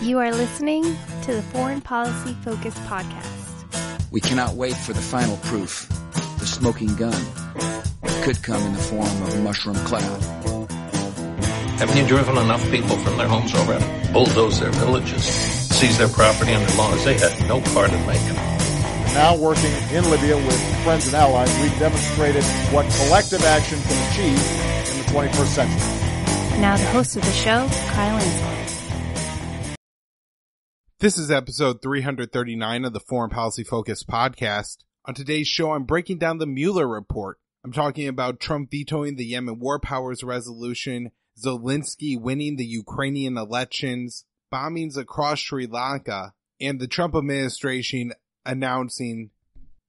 You are listening to the Foreign Policy Focus podcast. We cannot wait for the final proof. The smoking gun could come in the form of a mushroom cloud. Haven't you driven enough people from their homes already? Bulldoze their villages, seize their property under laws they had no part in making. Now working in Libya with friends and allies, we've demonstrated what collective action can achieve in the 21st century. Now the host of the show, Kyle Ansel. This is episode 339 of the Foreign Policy Focus podcast. On today's show, I'm breaking down the Mueller Report. I'm talking about Trump vetoing the Yemen War Powers resolution, Zelensky winning the Ukrainian elections, bombings across Sri Lanka, and the Trump administration announcing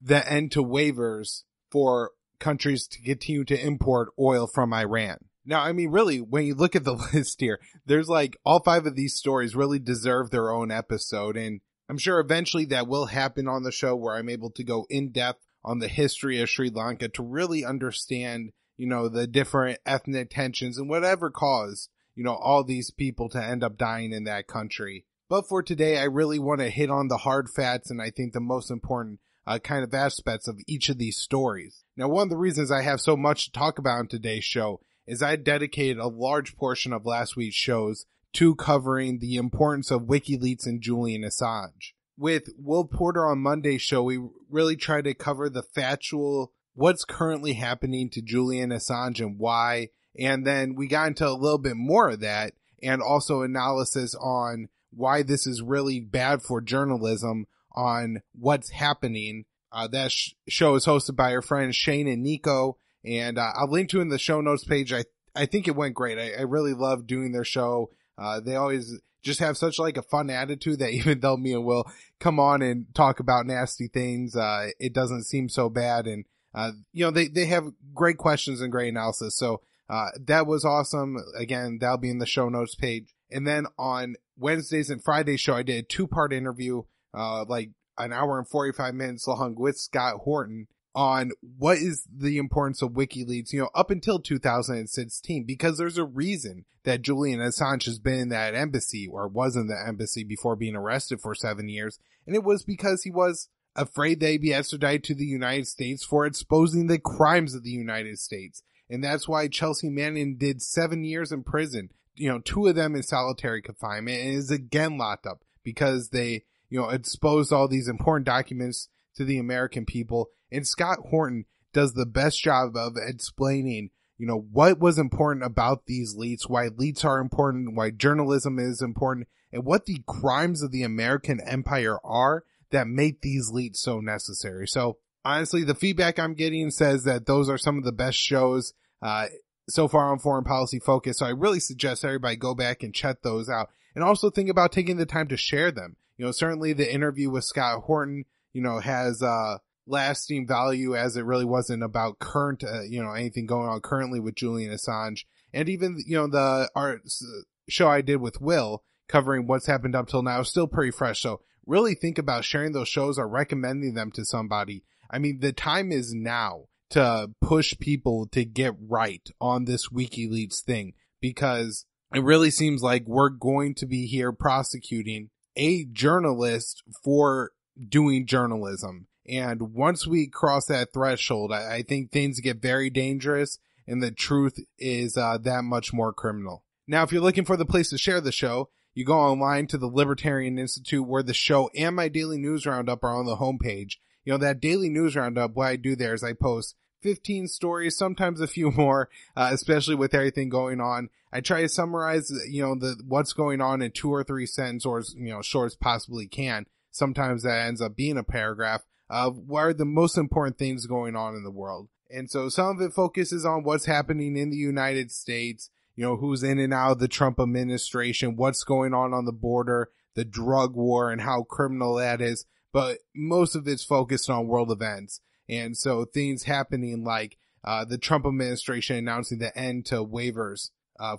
the end to waivers for countries to continue to import oil from Iran. Now, I mean, really, when you look at the list here, there's like all five of these stories really deserve their own episode. And I'm sure eventually that will happen on the show where I'm able to go in depth on the history of Sri Lanka to really understand, the different ethnic tensions and whatever caused, all these people to end up dying in that country. But for today, I really want to hit on the hard facts and I think the most important kind of aspects of each of these stories. Now, one of the reasons I have so much to talk about in today's show is I dedicated a large portion of last week's shows to covering the importance of WikiLeaks and Julian Assange. With Will Porter on Monday's show, we really tried to cover the factual, what's currently happening to Julian Assange and why, and then we got into a little bit more of that, and also analysis on why this is really bad for journalism on what's happening. That show is hosted by our friends Shane and Nico, and I'll link to in the show notes page. I think it went great. I really love doing their show. They always just have such like a fun attitude that even though me and Will come on and talk about nasty things, it doesn't seem so bad. And, they have great questions and great analysis. So, that was awesome. Again, that'll be in the show notes page. And then on Wednesdays and Fridays show, I did a 2-part interview, like an hour and 45 minutes long with Scott Horton on what is the importance of WikiLeaks, up until 2016, because there's a reason that Julian Assange has been in that embassy or was in the embassy before being arrested for 7 years. And it was because he was afraid that he'd be extradited to the United States for exposing the crimes of the United States. And that's why Chelsea Manning did 7 years in prison, 2 of them in solitary confinement, and is again locked up because they, exposed all these important documents to the American people. And Scott Horton does the best job of explaining, what was important about these leaks, why leaks are important, why journalism is important, and what the crimes of the American empire are that make these leaks so necessary. So honestly, the feedback I'm getting says that those are some of the best shows so far on Foreign Policy Focus. So I really suggest everybody go back and check those out, and also think about taking the time to share them. Certainly the interview with Scott Horton, has lasting value, as it really wasn't about current, anything going on currently with Julian Assange. And even, our show I did with Will covering what's happened up till now is still pretty fresh. So really think about sharing those shows or recommending them to somebody. I mean, the time is now to push people to get right on this WikiLeaks thing, because it really seems like we're going to be here prosecuting a journalist for doing journalism. And once we cross that threshold, I think things get very dangerous and the truth is that much more criminal. Now, if you're looking for the place to share the show, you go online to the Libertarian Institute, where the show and my daily news roundup are on the homepage. That daily news roundup, what I do there is I post 15 stories, sometimes a few more, especially with everything going on. I try to summarize, what's going on in 2 or 3 sentences, or, short as possibly can. Sometimes that ends up being a paragraph of what are the most important things going on in the world. And so some of it focuses on what's happening in the United States, who's in and out of the Trump administration, what's going on the border, the drug war, and how criminal that is. But most of it's focused on world events. And so things happening like the Trump administration announcing the end to waivers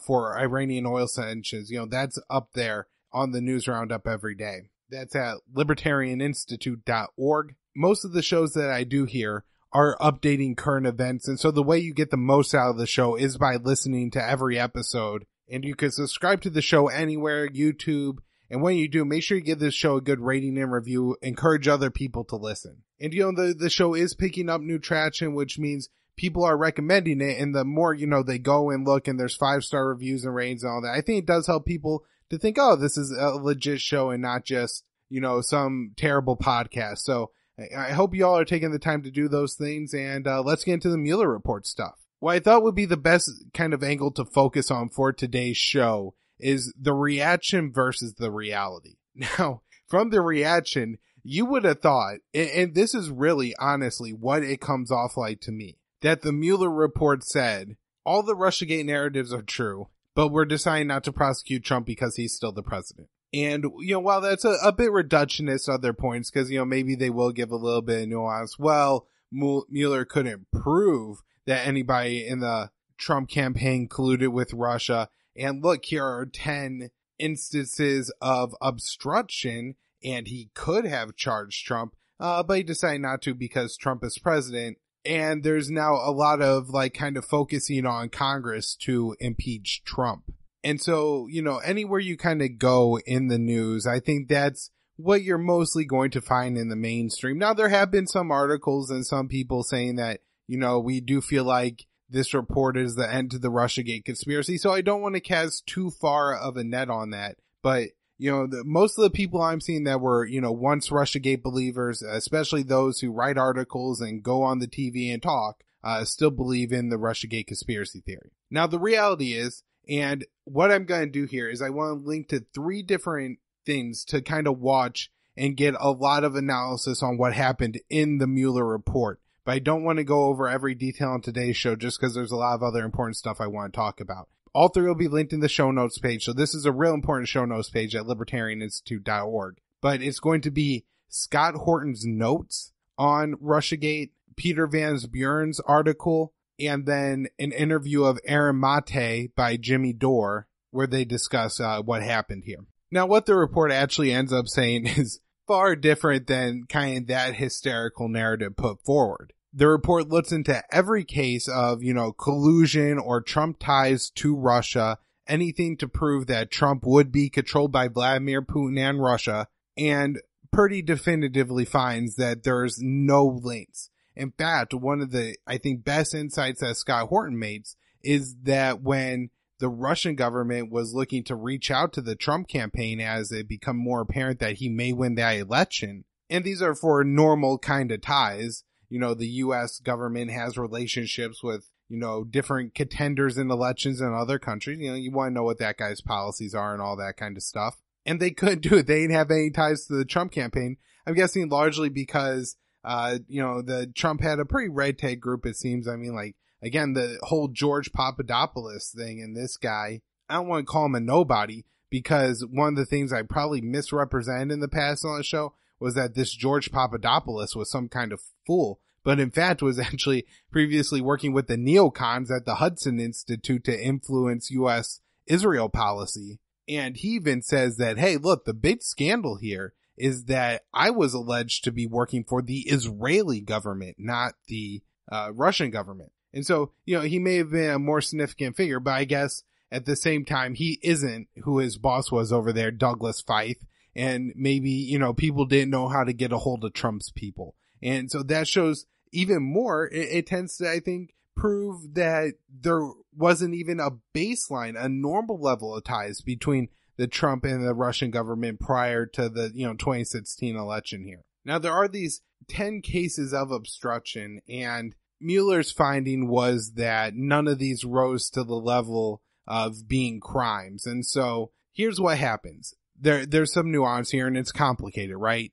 for Iranian oil sanctions, that's up there on the news roundup every day. That's at libertarianinstitute.org. Most of the shows that I do here are updating current events. And so the way you get the most out of the show is by listening to every episode. And you can subscribe to the show anywhere, YouTube, And when you do, make sure you give this show a good rating and review. Encourage other people to listen. And, the show is picking up new traction, which means people are recommending it. And the more, they go and look and there's 5-star reviews and ratings and all that, I think it does help people to think, oh, this is a legit show and not just, some terrible podcast. So I hope you all are taking the time to do those things. And let's get into the Mueller Report stuff. What I thought would be the best kind of angle to focus on for today's show is the reaction versus the reality. Now, from the reaction, you would have thought, and this is really honestly what it comes off like to me, that the Mueller Report said all the Russiagate narratives are true, but we're deciding not to prosecute Trump because he's still the president. And, while that's a bit reductionist at their points, because, maybe they will give a little bit of nuance, well, Mueller couldn't prove that anybody in the Trump campaign colluded with Russia. And look, here are 10 instances of obstruction, and he could have charged Trump, but he decided not to because Trump is president. And there's now a lot of kind of focusing on Congress to impeach Trump. And so, anywhere you kind of go in the news, I think that's what you're mostly going to find in the mainstream. Now, there have been some articles and some people saying that, we do feel like this report is the end to the Russiagate conspiracy. So I don't want to cast too far of a net on that. But, most of the people I'm seeing that were, once Russiagate believers, especially those who write articles and go on the TV and talk, still believe in the Russiagate conspiracy theory. Now, the reality is, and what I'm going to do here is I want to link to 3 different things to kind of watch and get a lot of analysis on what happened in the Mueller report. But I don't want to go over every detail on today's show just because there's a lot of other important stuff I want to talk about. All 3 will be linked in the show notes page. So this is a real important show notes page at libertarianinstitute.org. But it's going to be Scott Horton's notes on Russiagate, Peter Van Buren's article, and then an interview of Aaron Mate by Jimmy Doore, where they discuss what happened here. Now, what the report actually ends up saying is far different than kind of that hysterical narrative put forward. The report looks into every case of, collusion or Trump ties to Russia, anything to prove that Trump would be controlled by Vladimir Putin and Russia, and pretty definitively finds that there's no links. In fact, one of the, I think, best insights that Scott Horton makes is that when the Russian government was looking to reach out to the Trump campaign as it become more apparent that he may win that election, and these are for normal kind of ties, the U.S. government has relationships with, different contenders in elections in other countries. You want to know what that guy's policies are and all that kind of stuff. And they couldn't do it. They didn't have any ties to the Trump campaign. I'm guessing largely because, the Trump had a pretty red tag group, it seems. I mean, again, the whole George Papadopoulos thing and this guy, I don't want to call him a nobody because one of the things I probably misrepresented in the past on the show was that this George Papadopoulos was some kind of fool, but in fact was actually previously working with the neocons at the Hudson Institute to influence U.S. Israel policy. And he even says that, hey, look, the big scandal here is that I was alleged to be working for the Israeli government, not the Russian government. And so, he may have been a more significant figure, but I guess at the same time, he isn't who his boss was over there, Douglas Feith. And maybe, people didn't know how to get a hold of Trump's people. And so that shows even more. It tends to, I think, prove that there wasn't even a baseline, a normal level of ties between the Trump and the Russian government prior to the, 2016 election here. Now, there are these 10 cases of obstruction, and Mueller's finding was that none of these rose to the level of being crimes. And so here's what happens. There's some nuance here, and it's complicated, right?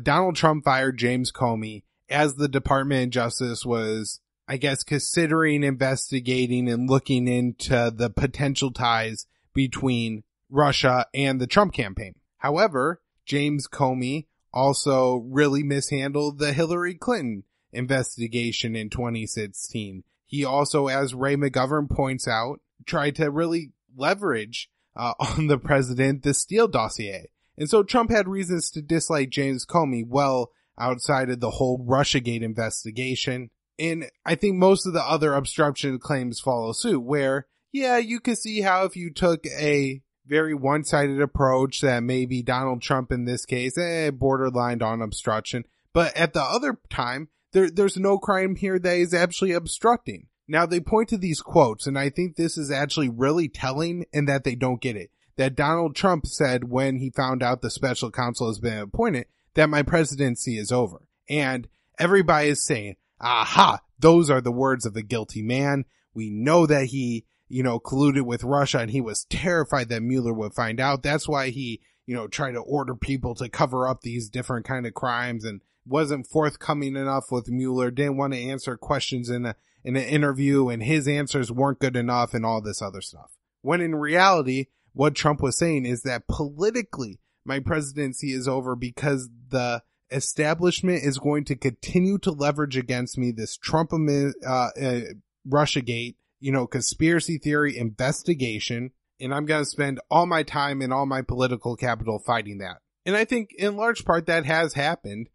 Donald Trump fired James Comey as the Department of Justice was, I guess, considering investigating and looking into the potential ties between Russia and the Trump campaign. However, James Comey also really mishandled the Hillary Clinton investigation in 2016. He also, as Ray McGovern points out, tried to really leverage on the president the Steele dossier. And so Trump had reasons to dislike James Comey well outside of the whole Russiagate investigation. And I think most of the other obstruction claims follow suit where, yeah, you could see how if you took a very one-sided approach that maybe Donald Trump in this case, borderlined on obstruction. But at the other time, there's no crime here that is actually obstructing. Now, they point to these quotes, and I think this is actually really telling in that they don't get it. That Donald Trump said when he found out the special counsel has been appointed, that my presidency is over. And everybody is saying, aha, those are the words of the guilty man. We know that he, colluded with Russia, and he was terrified that Mueller would find out. That's why he, tried to order people to cover up these different kind of crimes and wasn't forthcoming enough with Mueller, didn't want to answer questions in an interview, and his answers weren't good enough and all this other stuff. When in reality, what Trump was saying is that politically, my presidency is over because the establishment is going to continue to leverage against me this Trump Russiagate, conspiracy theory investigation, and I'm going to spend all my time and all my political capital fighting that. And I think in large part that has happened.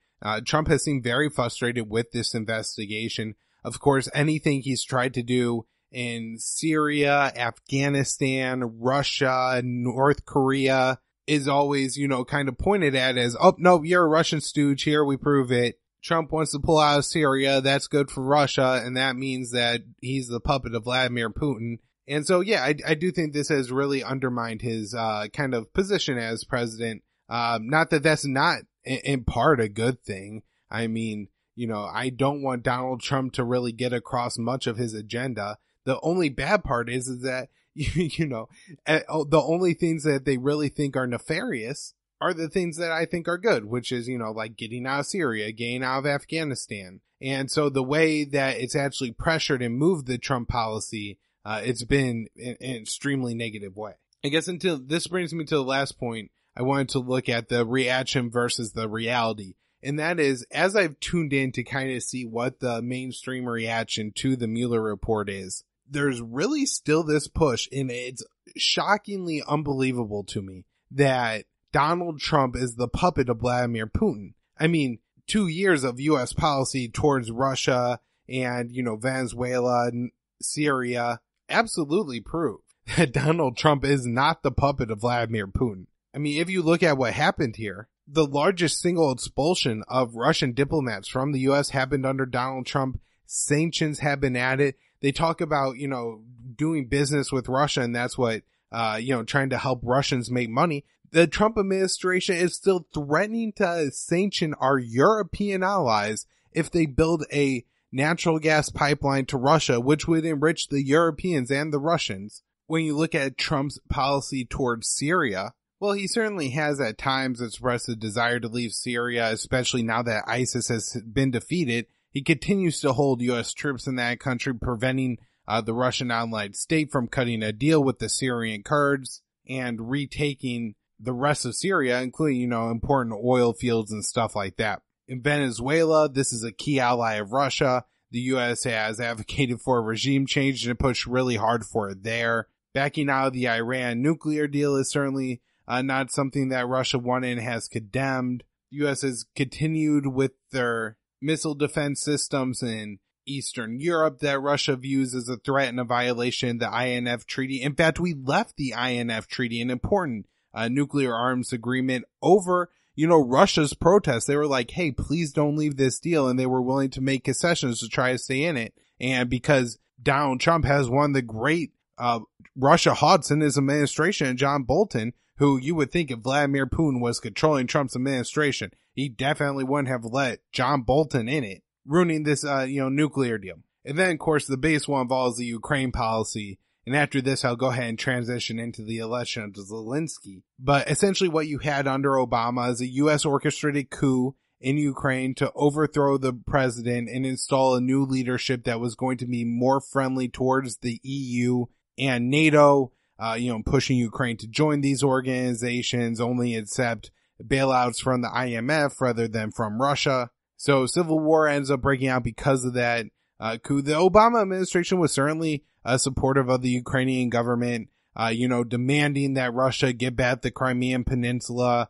Trump has seemed very frustrated with this investigation. Of course, anything he's tried to do in Syria, Afghanistan, Russia, North Korea is always, kind of pointed at as, oh, no, you're a Russian stooge. Here we prove it. Trump wants to pull out of Syria. That's good for Russia. And that means that he's the puppet of Vladimir Putin. And so, yeah, I do think this has really undermined his kind of position as president. Not that that's not in part a good thing. I mean, I don't want Donald Trump to really get across much of his agenda. The only bad part is that, the only things that they really think are nefarious are the things that I think are good, which is, like getting out of Syria, getting out of Afghanistan. And so the way that it's actually pressured and moved the Trump policy, it's been in an extremely negative way. I guess this brings me to the last point. I wanted to look at the reaction versus the reality. And that is, as I've tuned in to kind of see what the mainstream reaction to the Mueller report is, there's really still this push, and it's shockingly unbelievable to me that Donald Trump is the puppet of Vladimir Putin. I mean, 2 years of U.S. policy towards Russia and, Venezuela and Syria absolutely prove that Donald Trump is not the puppet of Vladimir Putin. I mean, if you look at what happened here, the largest single expulsion of Russian diplomats from the U.S. happened under Donald Trump. Sanctions have been added. They talk about, doing business with Russia, and that's what, trying to help Russians make money. The Trump administration is still threatening to sanction our European allies if they build a natural gas pipeline to Russia, which would enrich the Europeans and the Russians. When you look at Trump's policy towards Syria, well, he certainly has at times expressed a desire to leave Syria, especially now that ISIS has been defeated. He continues to hold U.S. troops in that country, preventing the Russian allied state from cutting a deal with the Syrian Kurds and retaking the rest of Syria, including, important oil fields and stuff like that. In Venezuela, this is a key ally of Russia. The U.S. has advocated for a regime change and pushed really hard for it there. Backing out of the Iran nuclear deal is certainly not something that Russia wanted and has condemned. The U.S. has continued with their missile defense systems in Eastern Europe that Russia views as a threat and a violation of the INF Treaty. In fact, we left the INF Treaty, an important nuclear arms agreement, over, Russia's protests. They were like, hey, please don't leave this deal. And they were willing to make concessions to try to stay in it. And because Donald Trump has one of the great Russia hawks in his administration, John Bolton, who you would think if Vladimir Putin was controlling Trump's administration, he definitely wouldn't have let John Bolton in it, ruining this, nuclear deal. And then, of course, the biggest one involves the Ukraine policy. And after this, I'll go ahead and transition into the election of Zelensky. But essentially what you had under Obama is a U.S. orchestrated coup in Ukraine to overthrow the president and install a new leadership that was going to be more friendly towards the EU and NATO, pushing Ukraine to join these organizations, only accept bailouts from the IMF rather than from Russia. So civil war ends up breaking out because of that coup. The Obama administration was certainly supportive of the Ukrainian government, demanding that Russia get back the Crimean Peninsula,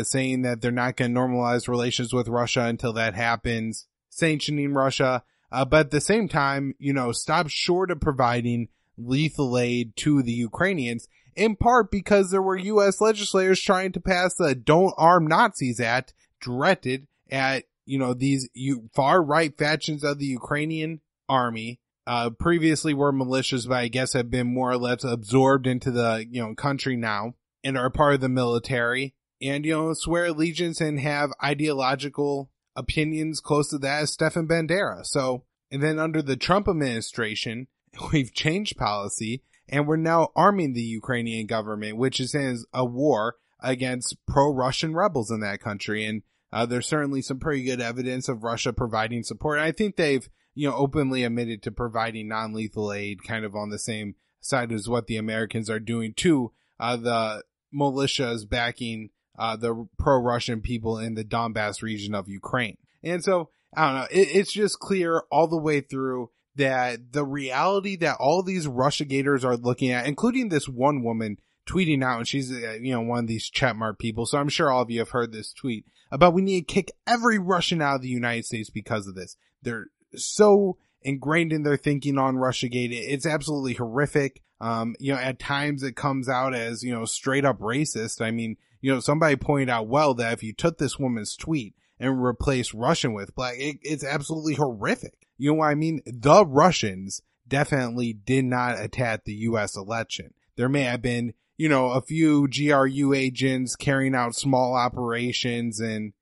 saying that they're not going to normalize relations with Russia until that happens, sanctioning Russia, but at the same time, stop short of providing lethal aid to the Ukrainians. in part because there were U.S. legislators trying to pass the Don't Arm Nazis Act directed at, these far-right factions of the Ukrainian army. Previously were militias, but I guess have been more or less absorbed into the, country now and are part of the military and, swear allegiance and have ideological opinions close to that as Stefan Bandera. So, and then under the Trump administration, we've changed policy and we're now arming the Ukrainian government, which is in a war against pro-Russian rebels in that country. And there's certainly some pretty good evidence of Russia providing support. And I think they've, openly admitted to providing non-lethal aid kind of on the same side as what the Americans are doing to the militias backing the pro-Russian people in the Donbass region of Ukraine. And so, I don't know, it's just clear all the way through that the reality that all these Russiagators are looking at, including this one woman tweeting out, and she's, one of these chatmart people, so I'm sure all of you have heard this tweet about we need to kick every Russian out of the United States because of this. They're so ingrained in their thinking on Russiagate. It's absolutely horrific. At times it comes out as, straight up racist. I mean, somebody pointed out well that if you took this woman's tweet and replaced Russian with black, it's absolutely horrific. You know what I mean? The Russians definitely did not attack the U.S. election. There may have been, a few GRU agents carrying out small operations and,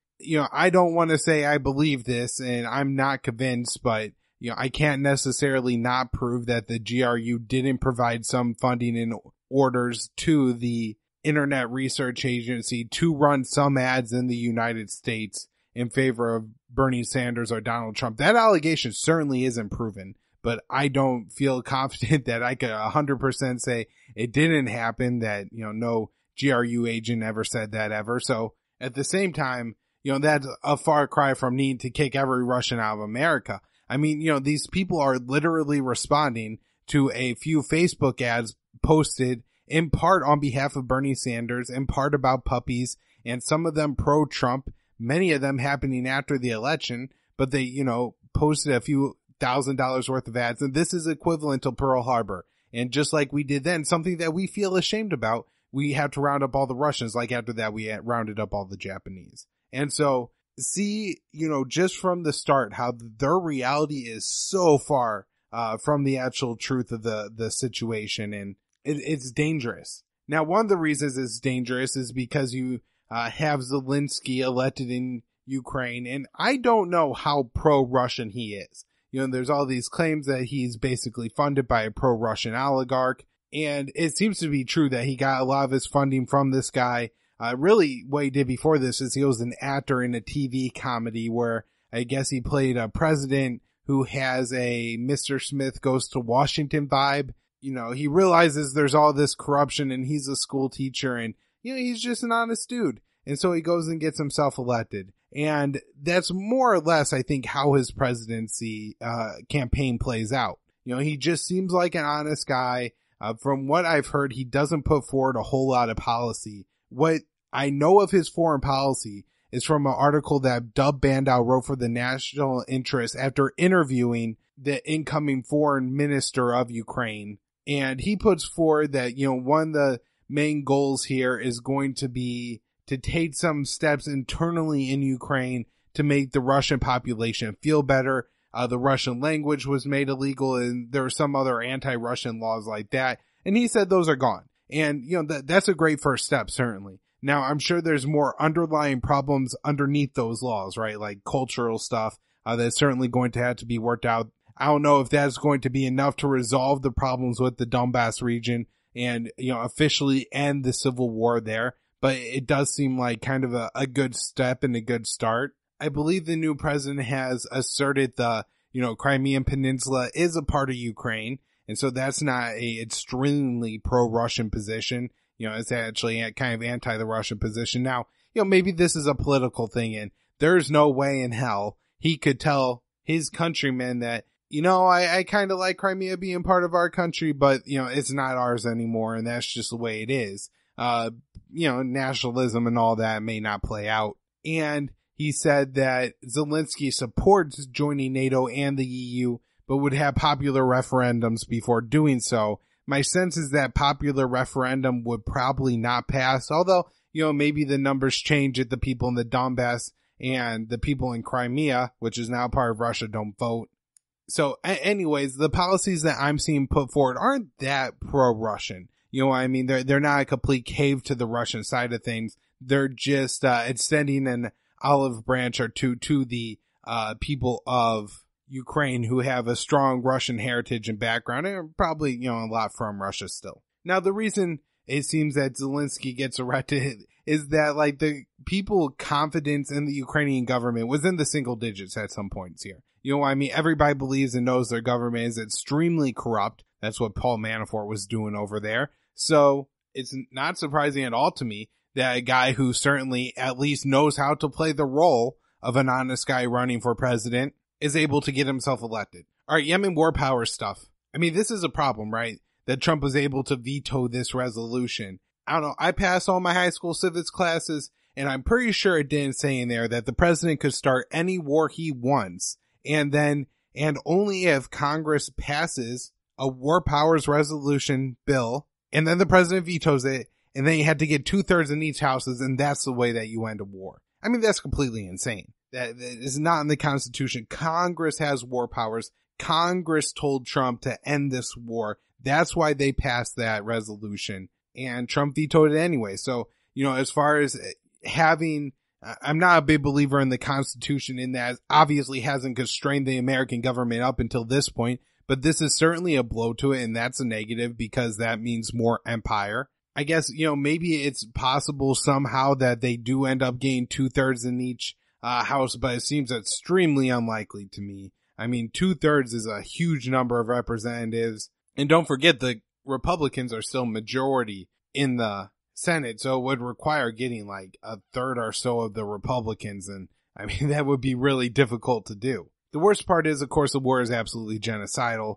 I don't want to say I believe this and I'm not convinced, but, I can't necessarily not prove that the GRU didn't provide some funding and orders to the Internet Research Agency to run some ads in the United States in favor of Bernie Sanders or Donald Trump. That allegation certainly isn't proven, but I don't feel confident that I could 100% say it didn't happen, that, no GRU agent ever said that ever. So at the same time, that's a far cry from needing to kick every Russian out of America. I mean, these people are literally responding to a few Facebook ads posted in part on behalf of Bernie Sanders, in part about puppies, and some of them pro-Trump, many of them happening after the election, but they, posted a few $1,000 worth of ads, and this is equivalent to Pearl Harbor. And just like we did then, something that we feel ashamed about, we have to round up all the Russians, like after that we rounded up all the Japanese. And so, see, just from the start, how their reality is so far from the actual truth of the situation, and it's dangerous. Now, one of the reasons it's dangerous is because you have Zelensky elected in Ukraine, and I don't know how pro-Russian he is. There's all these claims that he's basically funded by a pro-Russian oligarch, and it seems to be true that he got a lot of his funding from this guy. Really, what he did before this is he was an actor in a TV comedy where I guess he played a president who has a Mr. Smith Goes to Washington vibe. He realizes there's all this corruption and he's a school teacher and, he's just an honest dude. And so he goes and gets himself elected. And that's more or less, I think, how his presidency campaign plays out. He just seems like an honest guy. From what I've heard, he doesn't put forward a whole lot of policy. What I know of his foreign policy is from an article that Bandow wrote for the National Interest after interviewing the incoming foreign minister of Ukraine. And he puts forward that, one of the main goals here is going to be to take some steps internally in Ukraine to make the Russian population feel better. The Russian language was made illegal and there are some other anti-Russian laws like that. And he said those are gone. And, that's a great first step, certainly. Now, I'm sure there's more underlying problems underneath those laws, right? Like cultural stuff that's certainly going to have to be worked out. I don't know if that's going to be enough to resolve the problems with the Donbass region and, officially end the civil war there. But it does seem like kind of a good step and a good start. I believe the new president has asserted the, Crimean Peninsula is a part of Ukraine. And so that's not a extremely pro-Russian position. It's actually kind of anti the Russian position. Now, maybe this is a political thing and there's no way in hell he could tell his countrymen that, I kind of like Crimea being part of our country, but, it's not ours anymore. And that's just the way it is. Nationalism and all that may not play out. And he said that Zelensky supports joining NATO and the EU, but would have popular referendums before doing so. My sense is that popular referendum would probably not pass, although, maybe the numbers change if the people in the Donbass and the people in Crimea, which is now part of Russia, don't vote. So anyways, the policies that I'm seeing put forward aren't that pro-Russian. They're not a complete cave to the Russian side of things. They're just extending an olive branch or two to the people of Ukraine who have a strong Russian heritage and background and are probably, a lot from Russia still. Now, the reason it seems that Zelensky gets elected is that, the people confidence in the Ukrainian government was in the single digits at some points here. Everybody believes and knows their government is extremely corrupt. That's what Paul Manafort was doing over there. So it's not surprising at all to me that a guy who certainly at least knows how to play the role of an honest guy running for president is able to get himself elected. All right, Yemen War Powers stuff. This is a problem, right? That Trump was able to veto this resolution. I don't know. I passed all my high school civics classes, and I'm pretty sure it didn't say in there that the president could start any war he wants. And only if Congress passes a war powers resolution bill, and then the president vetoes it, and then you had to get 2/3 in each houses, and that's the way that you end a war. That's completely insane. That is not in the Constitution. Congress has war powers. Congress told Trump to end this war. That's why they passed that resolution, and Trump vetoed it anyway. So, as far as I'm not a big believer in the Constitution in that it obviously hasn't constrained the American government up until this point, but this is certainly a blow to it, and that's a negative because that means more empire. I guess, maybe it's possible somehow that they do end up getting 2/3 in each house, but it seems extremely unlikely to me. 2/3 is a huge number of representatives. And don't forget, the Republicans are still majority in the Senate, so it would require getting 1/3 or so of the Republicans, and that would be really difficult to do. The worst part is, of course, the war is absolutely genocidal.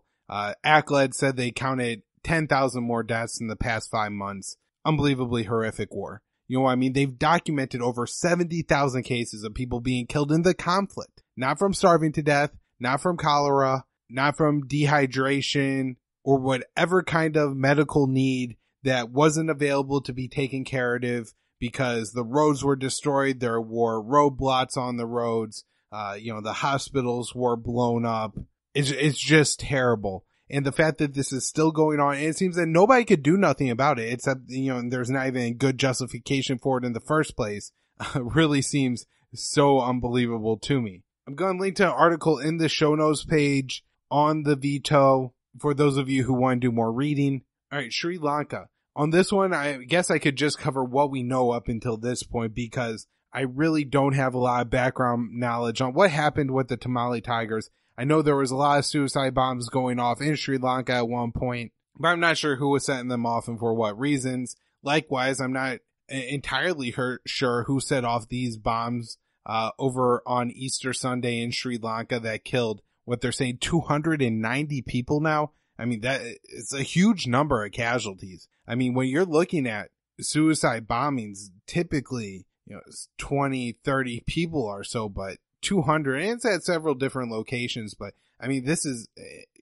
ACLED said they counted 10,000 more deaths in the past 5 months. Unbelievably horrific war. They've documented over 70,000 cases of people being killed in the conflict. Not from starving to death, not from cholera, not from dehydration, or whatever kind of medical need that wasn't available to be taken care of because the roads were destroyed. There were roadblocks on the roads. The hospitals were blown up. It's just terrible. And the fact that this is still going on, and it seems that nobody could do nothing about it, except, there's not even a good justification for it in the first place, really seems so unbelievable to me. I'm going to link to an article in the show notes page on the veto for those of you who want to do more reading. All right, Sri Lanka. On this one, I guess I could just cover what we know up until this point because I really don't have a lot of background knowledge on what happened with the Tamale Tigers. I know there was a lot of suicide bombs going off in Sri Lanka at one point, but I'm not sure who was setting them off and for what reasons. Likewise, I'm not entirely sure who set off these bombs over on Easter Sunday in Sri Lanka that killed what they're saying 290 people now. That it's a huge number of casualties. When you're looking at suicide bombings, typically, it's 20, 30 people or so, but 200, and it's at several different locations, but this is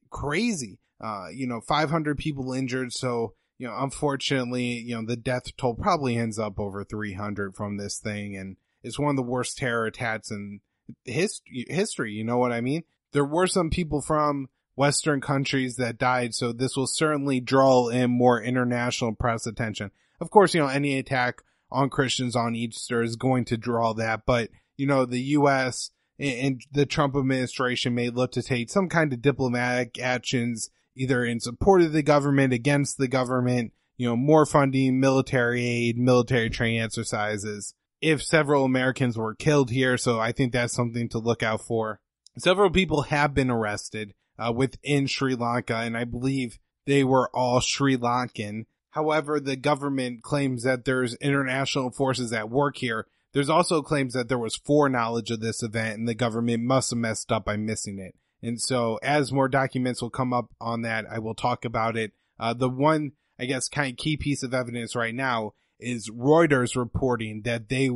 crazy. 500 people injured. So, unfortunately, the death toll probably ends up over 300 from this thing. And it's one of the worst terror attacks in history. You know what I mean? There were some people from Western countries that died. So this will certainly draw in more international press attention. Of course, any attack on Christians on Easter is going to draw that, but the U.S. and the Trump administration may look to take some kind of diplomatic actions, either in support of the government, against the government, more funding, military aid, military training exercises, if several Americans were killed here. So I think that's something to look out for. Several people have been arrested within Sri Lanka, and I believe they were all Sri Lankan. However, the government claims that there's international forces at work here. There's also claims that there was foreknowledge of this event and the government must have messed up by missing it. And so as more documents will come up on that, I will talk about it. The one, I guess, kind of key piece of evidence right now is Reuters reporting that they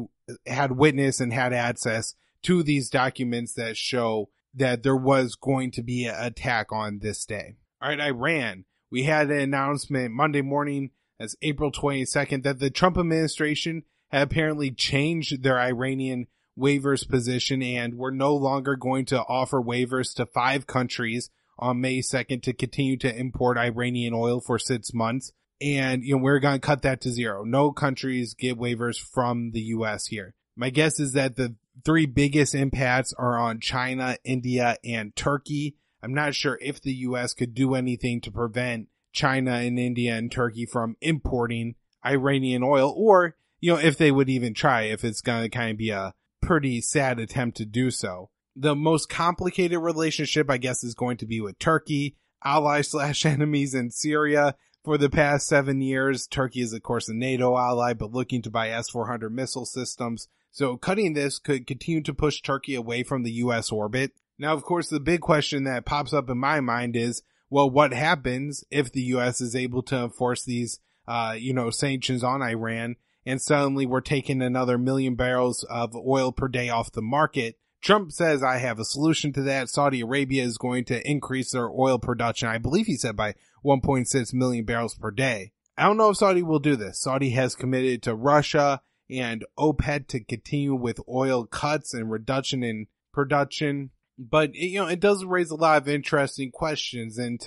had witnessed and had access to these documents that show that there was going to be an attack on this day. All right, Iran. we had an announcement Monday morning, as April 22nd, that the Trump administration had apparently changed their Iranian waivers position and were no longer going to offer waivers to 5 countries on May 2nd to continue to import Iranian oil for 6 months. And, we're going to cut that to 0. No countries get waivers from the U.S. here. My guess is that the 3 biggest impacts are on China, India, and Turkey. I'm not sure if the U.S. could do anything to prevent China and India and Turkey from importing Iranian oil, or, if they would even try, if it's going to kind of be a pretty sad attempt to do so. The most complicated relationship, I guess, is going to be with Turkey, ally/enemies in Syria. For the past 7 years, Turkey is, of course, a NATO ally, but looking to buy S-400 missile systems. So cutting this could continue to push Turkey away from the U.S. orbit. Now, of course, the big question that pops up in my mind is, well, what happens if the U.S. is able to enforce these, sanctions on Iran, and suddenly we're taking another 1 million barrels of oil per day off the market? Trump says, I have a solution to that. Saudi Arabia is going to increase their oil production, I believe he said, by 1.6 million barrels per day. I don't know if Saudi will do this. Saudi has committed to Russia and OPEC to continue with oil cuts and reduction in production. But, it does raise a lot of interesting questions. And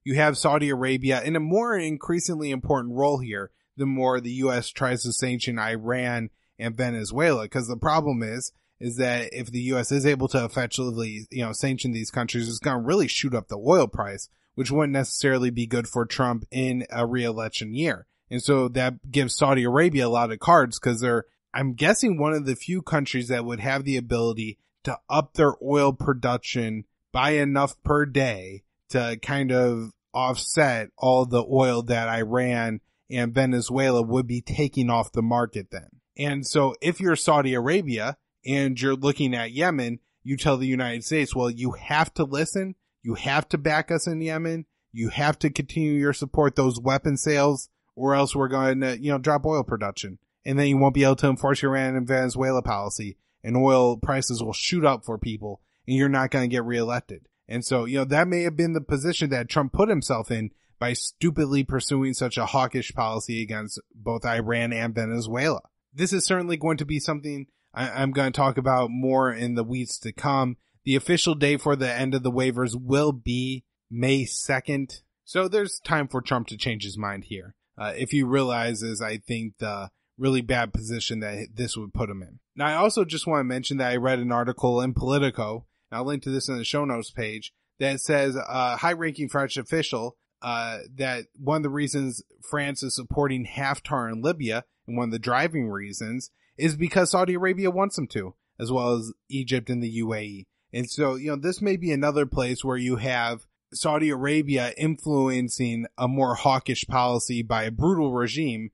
you have Saudi Arabia in a more increasingly important role here, the more the U.S. tries to sanction Iran and Venezuela. Because the problem is that if the U.S. is able to effectively, sanction these countries, it's going to really shoot up the oil price, which wouldn't necessarily be good for Trump in a re-election year. And so that gives Saudi Arabia a lot of cards because they're, I'm guessing, one of the few countries that would have the ability to up their oil production by enough per day to kind of offset all the oil that Iran and Venezuela would be taking off the market then. And so if you're Saudi Arabia and you're looking at Yemen, you tell the United States, well, you have to listen. You have to back us in Yemen. You have to continue your support, those weapon sales, or else we're going to, drop oil production. And then you won't be able to enforce your Iran and Venezuela policy, and oil prices will shoot up for people, and you're not going to get reelected. And so, that may have been the position that Trump put himself in by stupidly pursuing such a hawkish policy against both Iran and Venezuela. This is certainly going to be something I'm going to talk about more in the weeks to come. The official date for the end of the waivers will be May 2nd. So there's time for Trump to change his mind here. If he realizes, I think, the really bad position that this would put him in. Now, I also just want to mention that I read an article in Politico, and I'll link to this in the show notes page, that says a high-ranking French official that one of the reasons France is supporting Haftar in Libya, and one of the driving reasons, is because Saudi Arabia wants them to, as well as Egypt and the UAE. And so, this may be another place where you have Saudi Arabia influencing a more hawkish policy by a brutal regime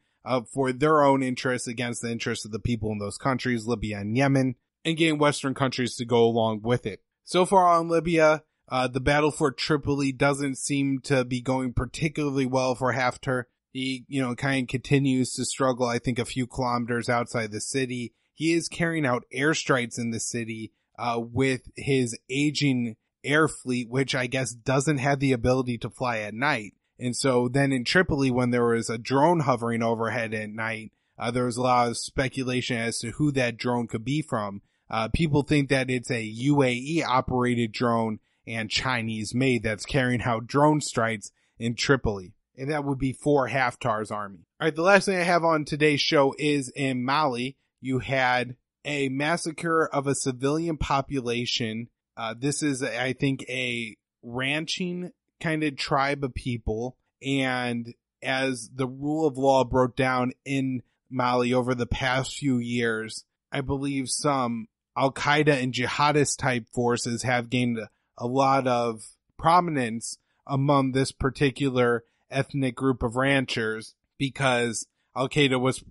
for their own interests against the interests of the people in those countries, Libya and Yemen, and getting Western countries to go along with it. So far on Libya, the battle for Tripoli doesn't seem to be going particularly well for Haftar. He, kind of continues to struggle, I think, a few kilometers outside the city. He is carrying out airstrikes in the city with his aging air fleet, which I guess doesn't have the ability to fly at night. And so then in Tripoli, when there was a drone hovering overhead at night, there was a lot of speculation as to who that drone could be from. People think that it's a UAE operated drone and Chinese made that's carrying out drone strikes in Tripoli. And that would be for Haftar's army. All right, the last thing I have on today's show is in Mali. You had a massacre of a civilian population. This is, I think, a ranching kind of tribe of people. And as the rule of law broke down in Mali over the past few years, I believe some Al-Qaeda and jihadist type forces have gained a lot of prominence among this particular ethnic group of ranchers because Al-Qaeda was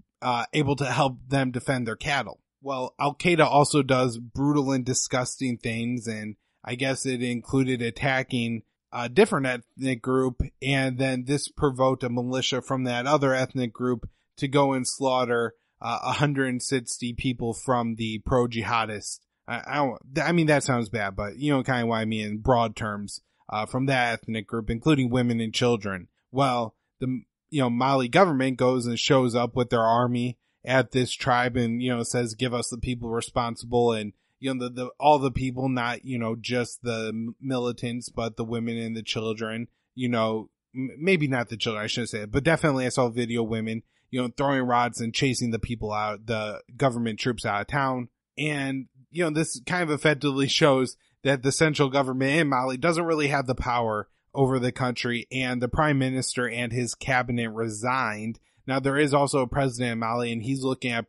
able to help them defend their cattle. Well, Al-Qaeda also does brutal and disgusting things, and I guess it included attacking a different ethnic group, and then this provoked a militia from that other ethnic group to go and slaughter 160 people from the pro-jihadist. I mean, that sounds bad, but kind of what I mean in broad terms, from that ethnic group, including women and children. Well, the Mali government goes and shows up with their army at this tribe and, says, give us the people responsible, and, all the people, not, just the militants, but the women and the children, maybe not the children, I shouldn't say it, but definitely I saw video women, throwing rods and chasing the people out, the government troops out of town. And, this kind of effectively shows that the central government in Mali doesn't really have the power over the country, and the prime minister and his cabinet resigned. Now, there is also a president in Mali, and he's looking at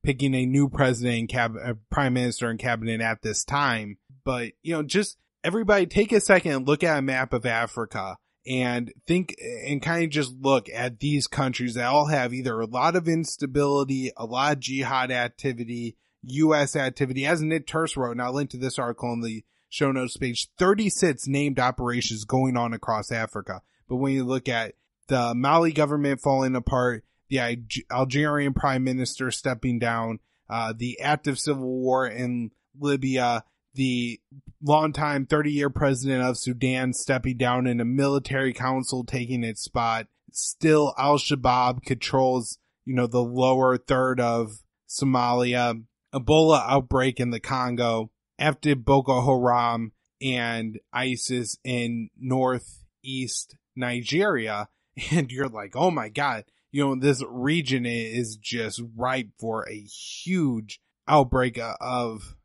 picking a new president and prime minister and cabinet at this time. But, just everybody take a second and look at a map of Africa and think and kind of just look at these countries that all have either a lot of instability, a lot of jihad activity, U.S. activity. As Nick Turse wrote, and I'll link to this article on the show notes page, 36 named operations going on across Africa. But when you look at the Mali government falling apart, the Algerian prime minister stepping down, the active civil war in Libya, the longtime 30-year president of Sudan stepping down, and a military council taking its spot. Still, Al-Shabaab controls, the lower third of Somalia, Ebola outbreak in the Congo, active Boko Haram and ISIS in northeast Nigeria. And you're like, oh my God, this region is just ripe for a huge outbreak of,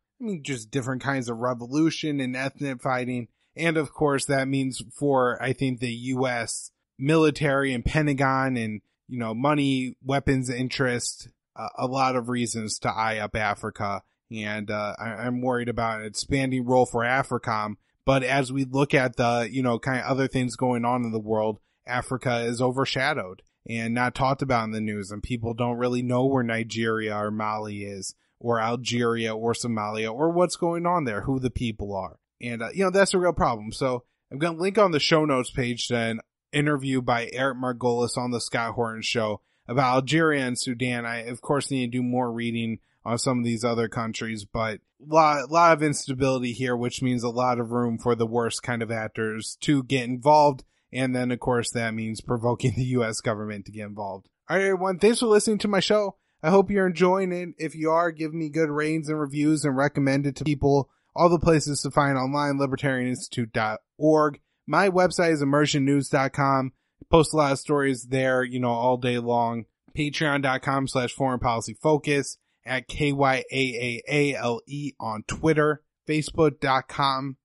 just different kinds of revolution and ethnic fighting. And of course, that means for, I think, the U.S. military and Pentagon and, money, weapons interest, a lot of reasons to eye up Africa. And I'm worried about an expanding role for AFRICOM. But as we look at the, kind of other things going on in the world, Africa is overshadowed and not talked about in the news. And people don't really know where Nigeria or Mali is, or Algeria or Somalia, or what's going on there, who the people are. And, that's a real problem. So I'm going to link on the show notes page to an interview by Eric Margolis on the Scott Horton Show about Algeria and Sudan. I, of course, need to do more reading on some of these other countries, but a lot of instability here, which means a lot of room for the worst kind of actors to get involved. And then, of course, that means provoking the U.S. government to get involved. All right, everyone, thanks for listening to my show. I hope you're enjoying it. If you are, give me good ratings and reviews and recommend it to people. All the places to find online, libertarianinstitute.org. My website is immersionnews.com. I post a lot of stories there, all day long. Patreon.com/foreignpolicyfocus. At KYAAALE on Twitter, Facebook.com